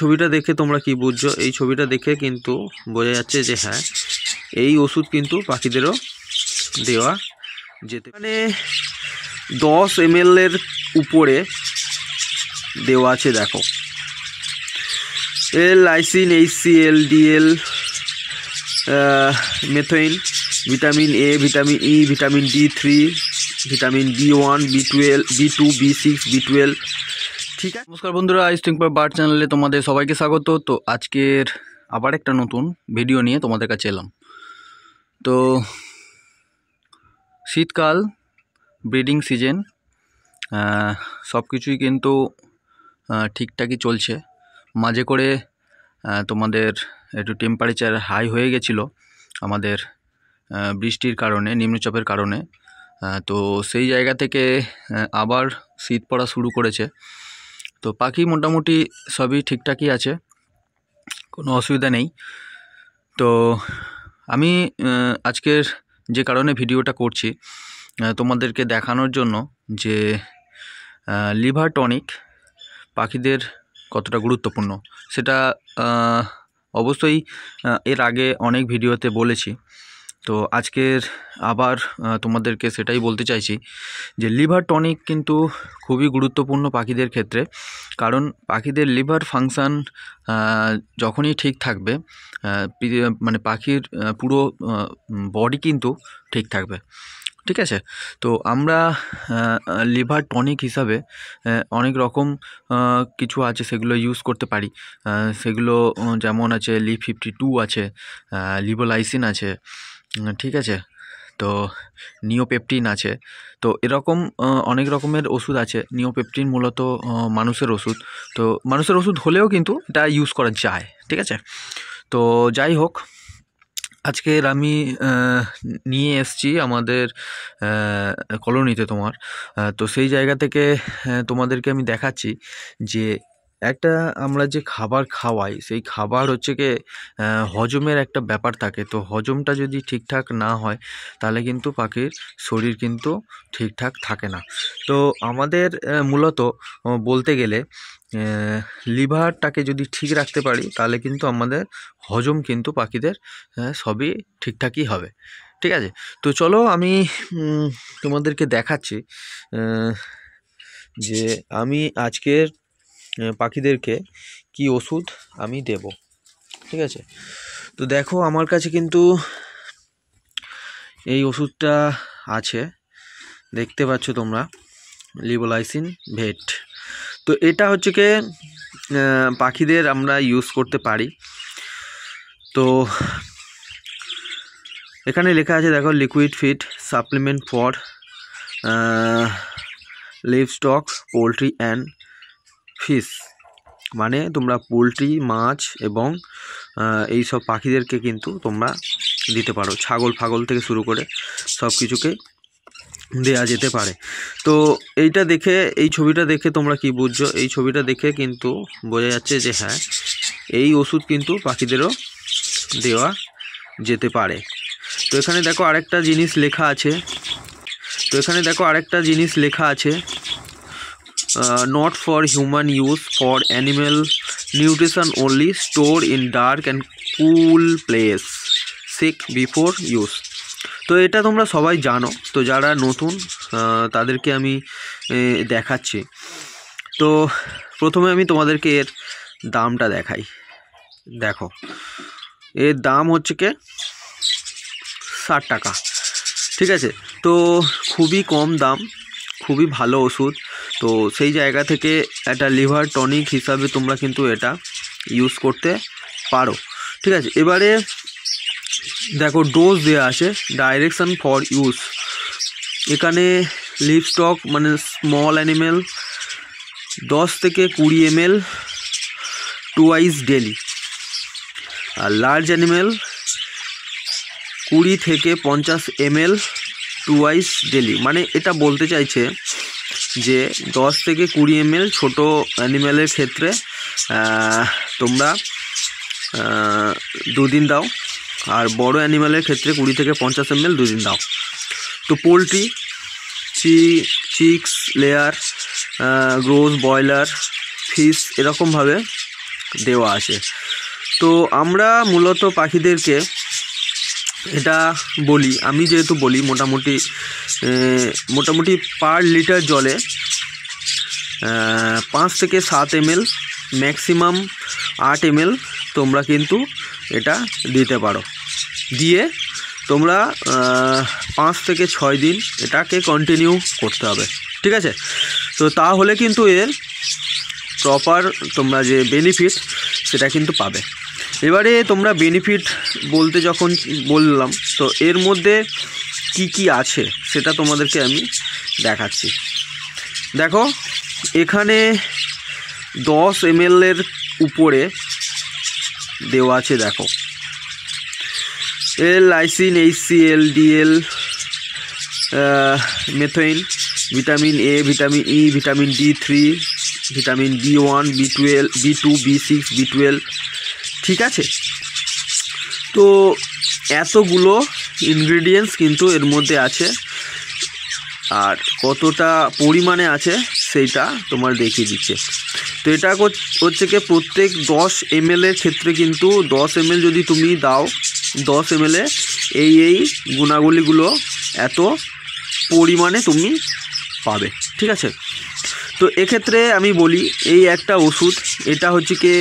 ছবিটা দেখে তোমরা কি বুঝছো? এই ছবিটা দেখে কিন্তু বোঝা যাচ্ছে যে হ্যাঁ, এই ওষুধ কিন্তু পাখিদেরও দেওয়া যেতে। মানে 10 ml এর উপরে দেওয়া আছে। দেখো, lysine, HCl, DL, methionine, vitamin A, vitamin E, vitamin D3, vitamin B1, B12, B2, B6, B12। ঠিক আছে। নমস্কার বন্ধুরা, আইস থিঙ্ক ফর বার্ড চ্যানেলে তোমাদের সবাইকে স্বাগত। তো আজকের আবার একটা নতুন ভিডিও নিয়ে তোমাদের কাছে এলাম। তো শীতকাল, ব্রিডিং সিজন, সব কিছুই কিন্তু ঠিকঠাকই চলছে। মাঝে করে তোমাদের একটু টেম্পারেচার হাই হয়ে গেছিলো আমাদের বৃষ্টির কারণে, নিম্নচাপের কারণে। তো সেই জায়গা থেকে আবার শীত পড়া শুরু করেছে। তো পাখি মোটামুটি সবই ঠিকঠাকই আছে, কোনো অসুবিধা নেই। তো আমি আজকের যে কারণে ভিডিওটা করছি, তোমাদেরকে দেখানোর জন্য যে লিভার টনিক পাখিদের কতটা গুরুত্বপূর্ণ সেটা অবশ্যই এর আগে অনেক ভিডিওতে বলেছি। তো আজকের আবার তোমাদেরকে সেটাই বলতে চাইছি যে লিভার টনিক কিন্তু খুবই গুরুত্বপূর্ণ পাখিদের ক্ষেত্রে। কারণ পাখিদের লিভার ফাংশান যখনই ঠিক থাকবে, মানে পাখির পুরো বডি কিন্তু ঠিক থাকবে। ঠিক আছে। তো আমরা লিভার টনিক হিসাবে অনেক রকম কিছু আছে, সেগুলো ইউজ করতে পারি। সেগুলো যেমন আছে Li52 আছে, লিভোলাইসিন আছে, ঠিক আছে। তো নিওপেপটিন আছে। তো এরকম অনেক রকমের ওষুধ আছে। নিওপেপটিন মূলত মানুষের ওষুধ। তো মানুষের ওষুধ হলেও কিন্তু এটা ইউজ করা যায়। ঠিক আছে। তো যাই হোক, আজকের আমি নিয়ে এসেছি আমাদের কলোনিতে তোমার। তো সেই জায়গা থেকে তোমাদেরকে আমি দেখাচ্ছি যে একটা আমরা যে খাবার খাওয়াই, সেই খাবার হচ্ছে কি হজমের একটা ব্যাপার থাকে। তো হজমটা যদি ঠিকঠাক না হয় তাহলে কিন্তু পাখির শরীর কিন্তু ঠিকঠাক থাকে না। তো আমাদের মূলত বলতে গেলে লিভারটাকে যদি ঠিক রাখতে পারি তাহলে কিন্তু আমাদের হজম কিন্তু পাখিদের সবই ঠিকঠাকই হবে। ঠিক আছে। তো চলো আমি তোমাদেরকে দেখাচ্ছি যে আমি আজকের পাখিদেরকে কি ওষুধ আমি দেব। ঠিক আছে। তো দেখো, আমার কাছে কিন্তু এই ওষুধটা আছে, দেখতে পাচ্ছ তোমরা, লিভোলাইসিন ভেট। তো এটা হচ্ছে কি পাখিদের আমরা ইউজ করতে পারি। তো এখানে লেখা আছে, দেখো, liquid feed supplement for livestock, poultry and fish. মানে তোমরা পোলট্রি, মাছ এবং এই সব পাখিদেরকে কিন্তু তোমরা দিতে পারো। ছাগল ফাগল থেকে শুরু করে সব কিছুকে দেয়া যেতে পারে। তো এইটা দেখে, এই ছবিটা দেখে তোমরা কি বুঝছো? এই ছবিটা দেখে কিন্তু বোঝা যাচ্ছে যে হ্যাঁ, এই ওষুধ কিন্তু পাখিদেরও দেওয়া যেতে পারে। তো এখানে দেখো আরেকটা জিনিস লেখা আছে, not for human use, for animal nutrition only, stored in dark and cool place, seek before use। তো এটা তোমরা সবাই জানো। তো যারা নতুন তাদেরকে আমি দেখাচ্ছি। তো প্রথমে আমি তোমাদেরকে এর দামটা দেখাই। দেখো, এর দাম হচ্ছে কি 60 টাকা। ঠিক আছে। তো খুবই কম দাম, খুবই ভালো ওষুধ। তো সেই জায়গা থেকে একটা লিভার টনিক হিসাবে তোমরা কিন্তু এটা ইউজ করতে পারো। ঠিক আছে। এবারে দেখো, ডোজ দেওয়া আছে, ডাইরেকশন ফর ইউজ। এখানে লিভস্টক মানে স্মল অ্যানিমেল 10 থেকে 20 ml টুয়াইস ডেলি, আর লার্জ অ্যানিমেল 20 থেকে 50 ml টুয়াইস ডেলি। মানে এটা বলতে চাইছে যে 10 থেকে 20 ml ছোটো অ্যানিমেলের ক্ষেত্রে তোমরা 2 দিন দাও, আর বড় অ্যানিমেলের ক্ষেত্রে 20 থেকে 50 ml 2 দিন দাও। তো poultry, chicks, layer, grows, broiler, fish, এরকমভাবে দেওয়া আছে। তো আমরা মূলত পাখিদেরকে এটা বলি, আমি যেহেতু বলি মোটামুটি পার লিটার জলে 5 থেকে 7 ml, ম্যাক্সিমাম 8 ml তোমরা কিন্তু এটা দিতে পারো। দিয়ে তোমরা 5 থেকে 6 দিন এটাকে কন্টিনিউ করতে হবে, ঠিক আছে? তো তাহলে কিন্তু এর প্রপার তোমরা যে বেনিফিট সেটা কিন্তু পাবে। এবারে তোমরা বেনিফিট বলতে যখন বললাম, তো এর মধ্যে কি কি আছে সেটা তোমাদেরকে আমি দেখাচ্ছি। দেখো এখানে 10 ml এর উপরে দেওয়া আছে। দেখো lysine, HCl, DL, methionine, vitamin A, vitamin E, vitamin D3, vitamin B1, B12, B2, B6, B12, ঠিক আছে? তো এতগুলো ইনগ্রেডিয়েন্টস কিন্তু এর মধ্যে আছে, আর কতটা পরিমাণে আছে সেইটা তোমার দেখিয়ে দিচ্ছে। তো এটা হচ্ছে কি প্রত্যেক 10 ml এর ক্ষেত্রে কিন্তু 10 ml যদি তুমি দাও, 10 ml এই গুণাবলীগুলো এত পরিমাণে তুমি পাবে, ঠিক আছে? তো এক্ষেত্রে আমি বলি এই একটা ওষুধ, এটা হচ্ছে কি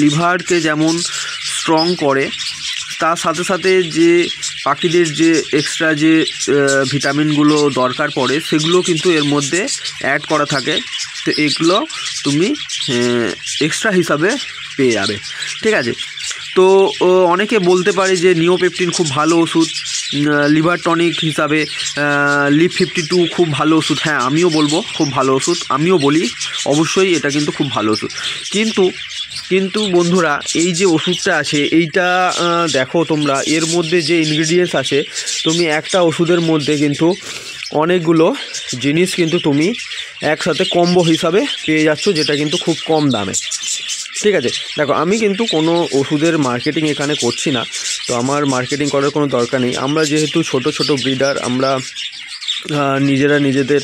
লিভারকে যেমন স্ট্রং করে, তার সাথে সাথে যে পাখিদের যে এক্সট্রা যে ভিটামিনগুলো দরকার পড়ে সেগুলো কিন্তু এর মধ্যে অ্যাড করা থাকে। তো এগুলো তুমি এক্সট্রা হিসাবে পেয়ে যাবে, ঠিক আছে? তো অনেকে বলতে পারে যে নিওপেপটিন খুব ভালো ওষুধ, লিভার টনিক হিসাবে লিভ 52 খুব ভালো ওষুধ। হ্যাঁ, আমিও বলবো খুব ভালো ওষুধ, আমিও বলি অবশ্যই এটা কিন্তু খুব ভালো ওষুধ। কিন্তু বন্ধুরা এই যে ওষুধটা আছে এইটা দেখো তোমরা এর মধ্যে যে ইনগ্রিডিয়েন্টস আছে, তুমি একটা ওষুধের মধ্যে কিন্তু অনেকগুলো জিনিস কিন্তু তুমি একসাথে কম্বো হিসাবে পেয়ে যাচ্ছ, যেটা কিন্তু খুব কম দামে, ঠিক আছে? দেখো আমি কিন্তু কোনো ওষুধের মার্কেটিং এখানে করছি না, তো আমার মার্কেটিং করার কোনো দরকার নেই। আমরা যেহেতু ছোট ব্রিডার, আমরা নিজেরা নিজেদের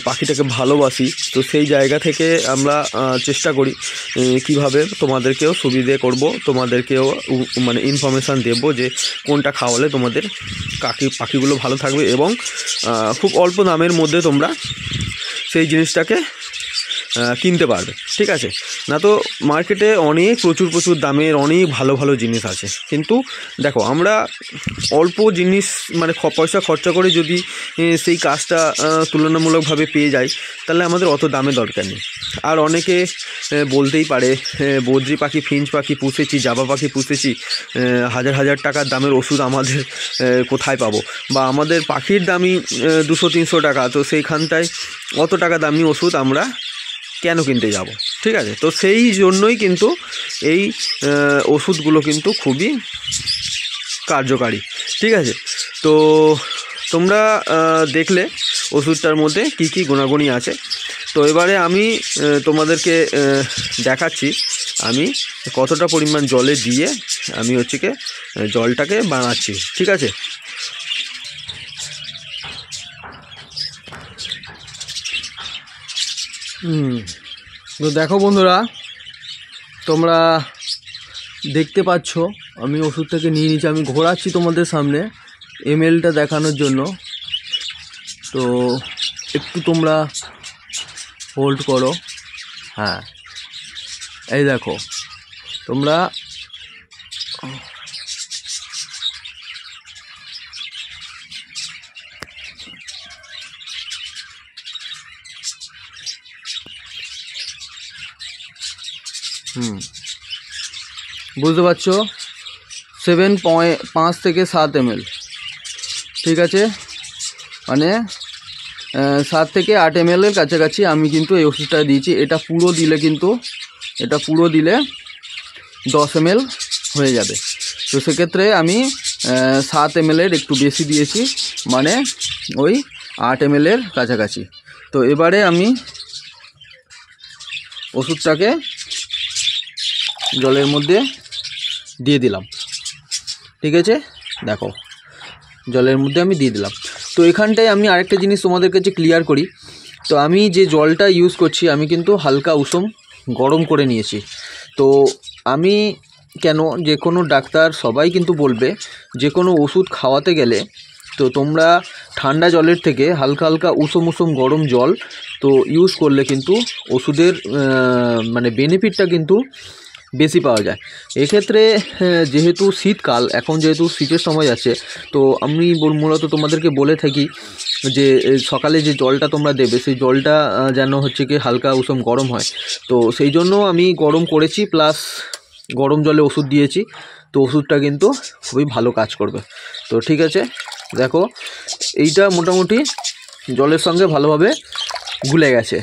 পাখিটাকে ভালোবাসি, তো সেই জায়গা থেকে আমরা চেষ্টা করি কিভাবে তোমাদেরকেও সুবিধে করব, তোমাদেরকেও মানে ইনফরমেশান দেব যে কোনটা খাওয়ালে তোমাদের পাখিগুলো ভালো থাকবে এবং খুব অল্প দামের মধ্যে তোমরা সেই জিনিসটাকে কিনতে পারবে, ঠিক আছে? না তো মার্কেটে অনেক প্রচুর দামের অনেক ভালো জিনিস আছে, কিন্তু দেখো আমরা অল্প জিনিস মানে পয়সা খরচা করে যদি সেই কাজটা তুলনামূলকভাবে পেয়ে যাই, তাহলে আমাদের অত দামে দরকার নেই। আর অনেকে বলতেই পারে বদ্রি পাখি, ফিঞ্চ পাখি পুষেছি, জাবা পাখি পুষেছি, হাজার টাকার দামের ওষুধ আমাদের কোথায় পাবো, বা আমাদের পাখির দামই 200-300 টাকা, তো সেইখানটায় অত টাকা দামি ওষুধ আমরা কেন কিনতে যাব, ঠিক আছে? তো সেই জন্যই কিন্তু এই ওষুধগুলো কিন্তু খুবই কার্যকারী, ঠিক আছে? তো তোমরা দেখলে ওষুধটার মধ্যে কি কি গুণাগুণী আছে। তো এবারে আমি তোমাদেরকে দেখাচ্ছি আমি কতটা পরিমাণ জলে দিয়ে আমি হচ্ছে কি জলটাকে বানাচ্ছি, ঠিক আছে? তো দেখো বন্ধুরা, তোমরা দেখতে পাচ্ছ আমি ওষুধটাকে নিয়ে নিচ্ছি, আমি ঘোরাচ্ছি তোমাদের সামনে এমএলটা দেখানোর জন্য। তো একটু তোমরা হোল্ড করো। হ্যাঁ, এই দেখো তোমরা বুঝতে পারছো, 7.5 থেকে 7 ml, ঠিক আছে? মানে 7 থেকে 8 ml এর কাছাকাছি আমি কিন্তু এই ওষুধটা দিয়েছি। এটা পুরো দিলে 10 ml হয়ে যাবে। তো সেক্ষেত্রে আমি 7 ml এর একটু বেশি দিয়েছি, মানে ওই 8 ml এর কাছাকাছি। তো এবারে আমি ওষুধটাকে জলের মধ্যে দিয়ে দিলাম, ঠিক আছে? দেখো জলের মধ্যে আমি দিয়ে দিলাম। তো এখানটায় আমি আরেকটা জিনিস তোমাদের কাছে ক্লিয়ার করি। তো আমি যে জলটা ইউজ করছি আমি কিন্তু হালকা উষুম গরম করে নিয়েছি। তো আমি কেন, যে কোনো ডাক্তার সবাই কিন্তু বলবে যে কোনো ওষুধ খাওয়াতে গেলে তো তোমরা ঠান্ডা জলের থেকে হালকা হালকা উষুম উষুম গরম জল তো ইউজ করলে কিন্তু ওষুধের মানে বেনিফিটটা কিন্তু বেশি পাওয়া যায়। এক্ষেত্রে যেহেতু শীতকাল, এখন যেহেতু শীতের সময় আছে, তো আমি মূলত তোমাদেরকে বলে থাকি যে সকালে যে জলটা তোমরা দেবে সেই জলটা যেন হচ্ছে কি হালকা উষুম গরম হয়। তো সেই জন্য আমি গরম করেছি, প্লাস গরম জলে ওষুধ দিয়েছি। তো ওষুধটা কিন্তু খুবই ভালো কাজ করবে। তো ঠিক আছে, দেখো এইটা মোটামুটি জলের সঙ্গে ভালোভাবে গুলে গেছে,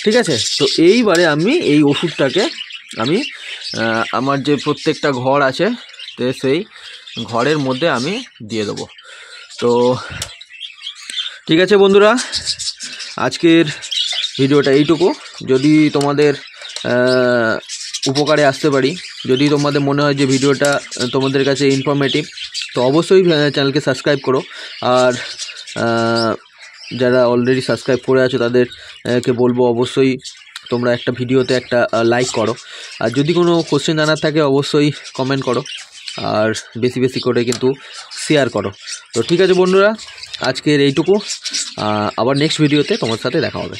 ঠিক আছে। তো এইবারে আমি এই ওষুধটাকে আমি আমার যে প্রত্যেকটা ঘর আছে তো সেই ঘরের মধ্যে আমি দিয়ে দেবো। তো ঠিক আছে বন্ধুরা, আজকের ভিডিওটা এইটুকু। যদি তোমাদের উপকারে আসতে পারি, যদি তোমাদের মনে হয় যে ভিডিওটা তোমাদের কাছে ইনফরমেটিভ, তো অবশ্যই চ্যানেলকে সাবস্ক্রাইব করো। আর যারা অলরেডি সাবস্ক্রাইব করে আছো তাদেরকে বলবো অবশ্যই তোমরা একটা ভিডিওতে একটা লাইক করো। আর যদি কোনো কোশ্চেন জানার থাকে অবশ্যই কমেন্ট করো, আর বেশি বেশি করে কিন্তু শেয়ার করো। তো ঠিক আছে বন্ধুরা, আজকের এইটুকু। আবার নেক্সট ভিডিওতে তোমার সাথে দেখা হবে।